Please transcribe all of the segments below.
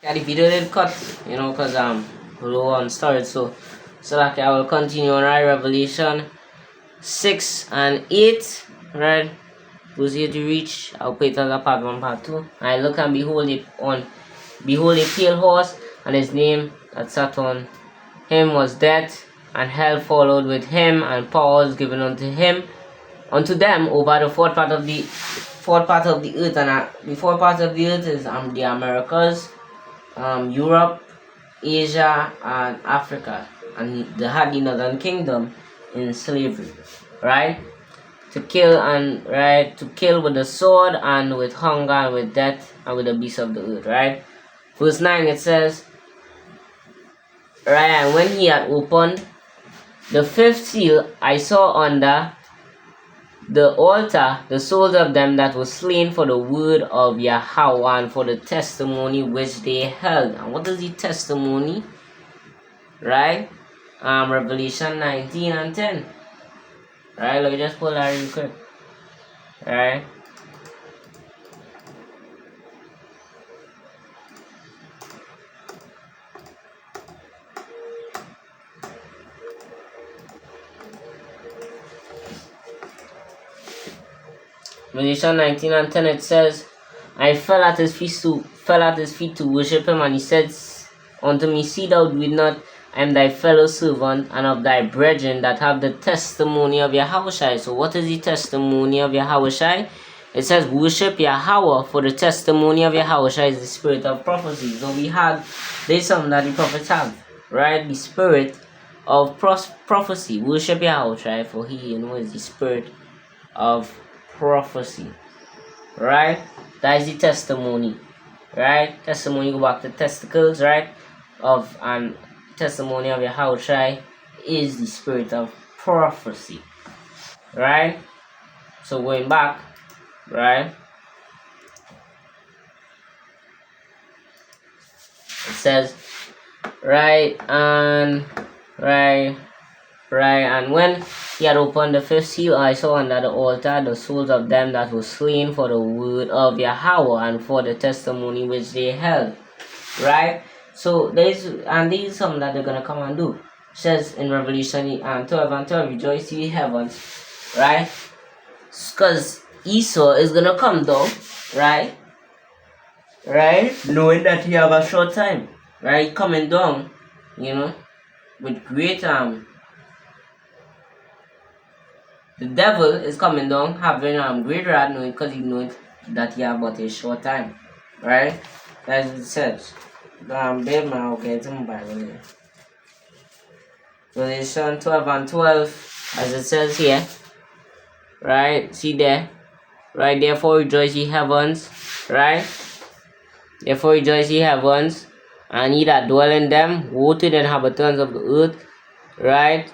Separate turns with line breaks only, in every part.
Yeah, the video did cut, because we were started. So like I will continue on, right? Revelation 6 and 8, right? Who's here to reach? I'll put it as a part one, part two. I look and behold a pale horse, and his name that sat on him was Death, and hell followed with him, and power was given unto them over the fourth part of the earth, and the fourth part of the earth is the Americas, Europe, Asia, and Africa, and they had the Northern Kingdom in slavery, right? To kill with the sword and with hunger and with death and with the beasts of the earth, right? Verse 9 it says, right, and when he had opened the fifth seal, I saw under the altar the souls of them that were slain for the word of Yahweh and for the testimony which they held. And what is the testimony? Right? Revelation 19 and 10. Right? Let me just pull that real quick. Right? Revelation 19 and 10 it says, I fell at his feet to worship him, and he said unto me, See thou do it not, I am thy fellow servant and of thy brethren that have the testimony of Yahweh. So what is the testimony of Yahweh? It says worship Yahweh, for the testimony of Yahweh is the spirit of prophecy. So there's something that the prophets have, right? The spirit of prophecy. Worship Yahweh, for he is the spirit of prophecy, right? That is the testimony, right? Testimony, go back to testicles, right? Testimony of Yahweh is the spirit of prophecy, right? So going back, right? It says, right, and when he had opened the fifth seal, I saw under the altar the souls of them that were slain for the word of Yahweh and for the testimony which they held. Right? So these is something that they're gonna come and do. It says in Revelation 12 and 12, rejoice ye heavens, right? Because Esau is gonna come down, right? Right? Knowing that he have a short time, right? Coming down, with great the devil is coming down, having great wrath, knowing because he knows that he have but a short time, right? As it says, okay, it's in my Bible here. Revelation 12 and 12, as it says here, right? See there, right? Therefore rejoice ye heavens, right? Therefore rejoice ye heavens, and ye that dwell in them. Woe to the inhabitants of the earth, right?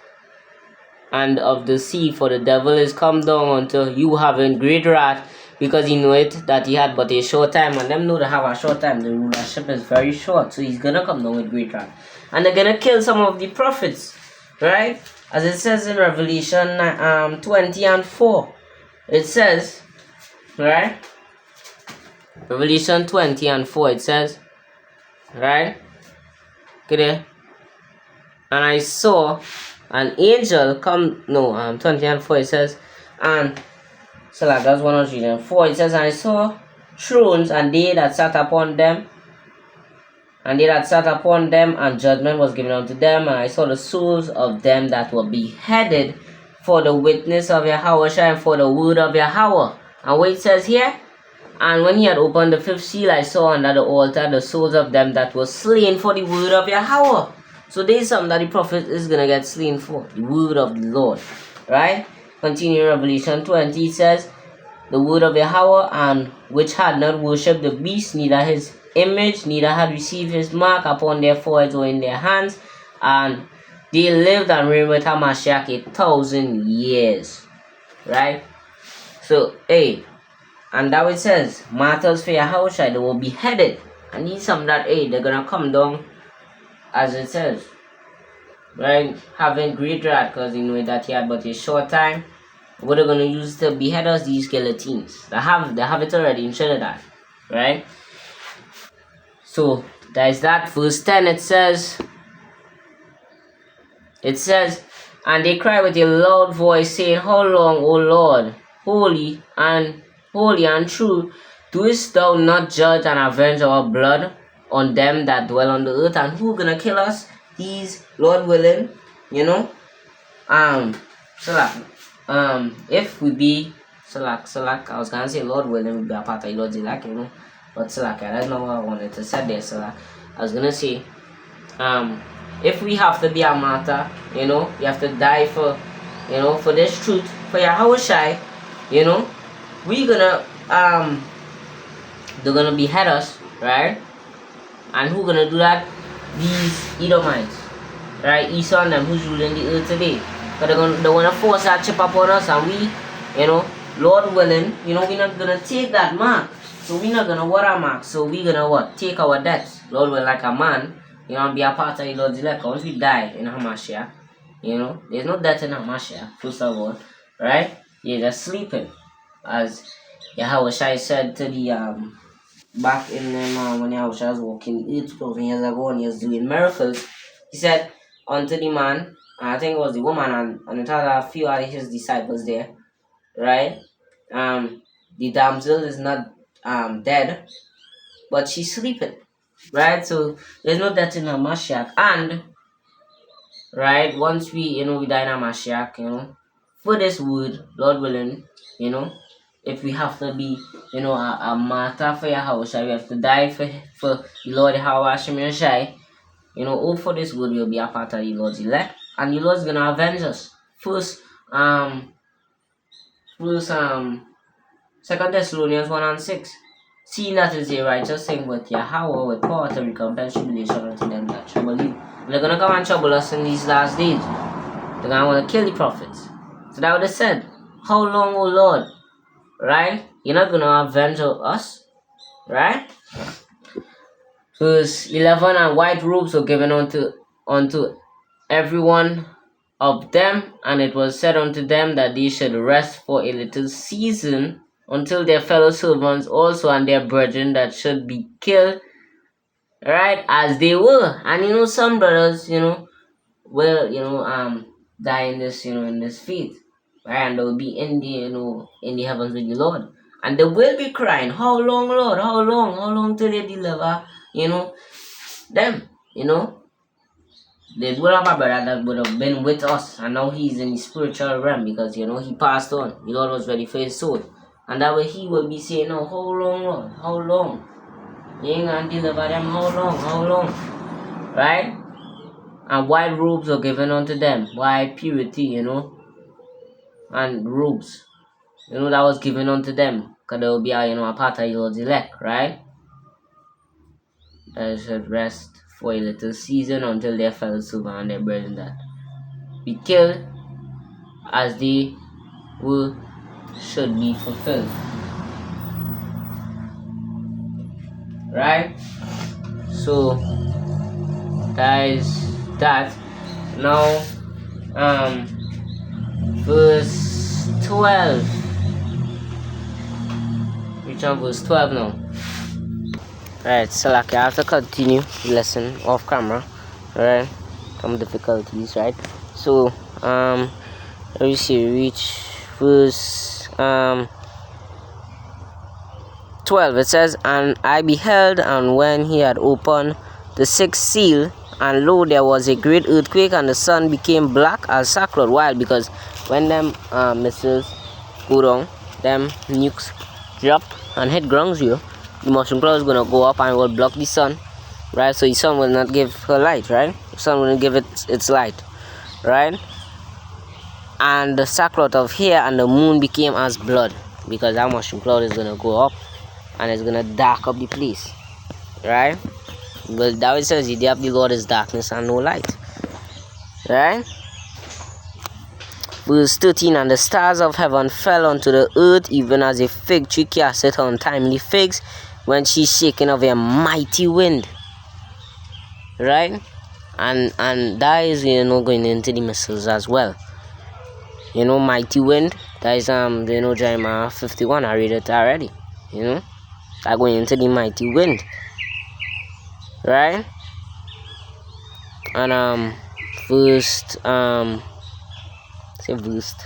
And of the sea, for the devil is come down unto you having great wrath, because he knoweth that he had but a short time, and them know to have a short time. The rulership is very short, so he's gonna come down with great wrath, and they're gonna kill some of the prophets, right? As it says in Revelation 20 and 4, it says, right? Revelation 20 and 4, it says, right? Okay, and I saw an angel come, 20 and 4 it says, and so like that's 104, it says, and I saw thrones, and they that sat upon them, and judgment was given unto them, and I saw the souls of them that were beheaded for the witness of Yahweh and for the word of Yahweh. And what it says here, and when he had opened the fifth seal, I saw under the altar the souls of them that were slain for the word of Yahweh. So there's something that the prophet is going to get slain for, the word of the Lord, right? Continue Revelation 20, it says, the word of Yahweh, and which had not worshipped the beast, neither his image, neither had received his mark upon their foreheads or in their hands, and they lived and reigned with Hamashiach 1,000 years, right? So, and that it says, martyrs for Yahweh, they will be beheaded, and these some that, they're going to come down, as it says, right, having great wrath, because he knew that he had but a short time. What they're going to use to behead us, these skeletons. They have it already in Trinidad, right? So That is that. Verse 10, it says, and they cry with a loud voice, saying, How long, O Lord, holy and true, doest thou not judge and avenge our blood on them that dwell on the earth? And who gonna kill us? These, Lord willing, if we be Salak, I was gonna say Lord willing, we be a part of Lord's elect, but Salak, that's not what I wanted to say there, Salak. I was gonna say, if we have to be a martyr, you have to die for, for this truth, for Yahushai, we gonna, they're gonna behead us, right? And who gonna do that? These Edomites, right? Esau and them who's ruling the earth today. Because they wanna force that chip upon us, and we, Lord willing, we're not gonna take that mark. So we're not gonna watermark. So we're gonna what? Take our debts. Lord will, like a man, and be a part of the Lord's elect. Once we die in Hamashiach, there's no death in Hamashiach, first of all, right? You're just sleeping. As Yahushua said to the back in when Yahushua was walking 8,000 years ago and he was doing miracles, he said unto the man, and I think it was the woman and it had a few of his disciples there, right? The damsel is not dead, but she's sleeping, right? So there's no death in Hamashiach. And right, once we we die in Hamashiach, for this word, Lord willing, if we have to be, a martyr for Yahushua, we have to die for the Lord Yahushua, all for this word will be a part of the Lord's elect, and the Lord's gonna avenge us. First, 2 Thessalonians 1:6. Seeing that is a righteous thing with Yahweh with power to recompense tribulation unto them that trouble you. They're gonna come and trouble us in these last days. They're gonna want to kill the prophets. So that would have said, How long, O Lord? Right? You're not gonna avenge us, right? Verse 11, and white robes were given unto every one of them, and it was said unto them that they should rest for a little season until their fellow servants also and their brethren that should be killed, right, as they were. And some brothers, will die in this, in this faith, right, and they will be in the in the heavens with the Lord, and they will be crying, How long, Lord? How long till they deliver, them, They would have a brother that would have been with us, and now he's in the spiritual realm because he passed on. The Lord was ready for his soul, and that way he will be saying, "No, how long, Lord? How long? You ain't gonna deliver them? How long? Right?" And white robes were given unto them, white purity, and robes, that was given unto them, because they will be a part of the Lord's elect, right? They should rest for a little season until their fellow servant and their brethren that be killed as they should be fulfilled. Right? So that is that. Now verse 12. Which one? Verse 12 now. Right, so like I have to continue the lesson off camera, right? Some difficulties, right? So let me see, reach verse 12. It says, And I beheld, and when he had opened the sixth seal, and lo, there was a great earthquake, and the sun became black as sackcloth. Why? Because when them missiles go down, them nukes drop and hit ground zero, the mushroom cloud is going to go up and will block the sun, right? So the sun will not give her light, right? The sun will not give it its light, right? And the sackcloth of hair and the moon became as blood, because that mushroom cloud is going to go up and it's going to dark up the place, right? But David says the day of the Lord is darkness and no light, right? Verse 13, And the stars of heaven fell unto the earth, even as a fig tree casteth untimely figs when she's shaken of a mighty wind, right? And that is going into the missiles as well. Mighty wind, that is Jeremiah 51. I read it already. That going into the mighty wind, right? And first say first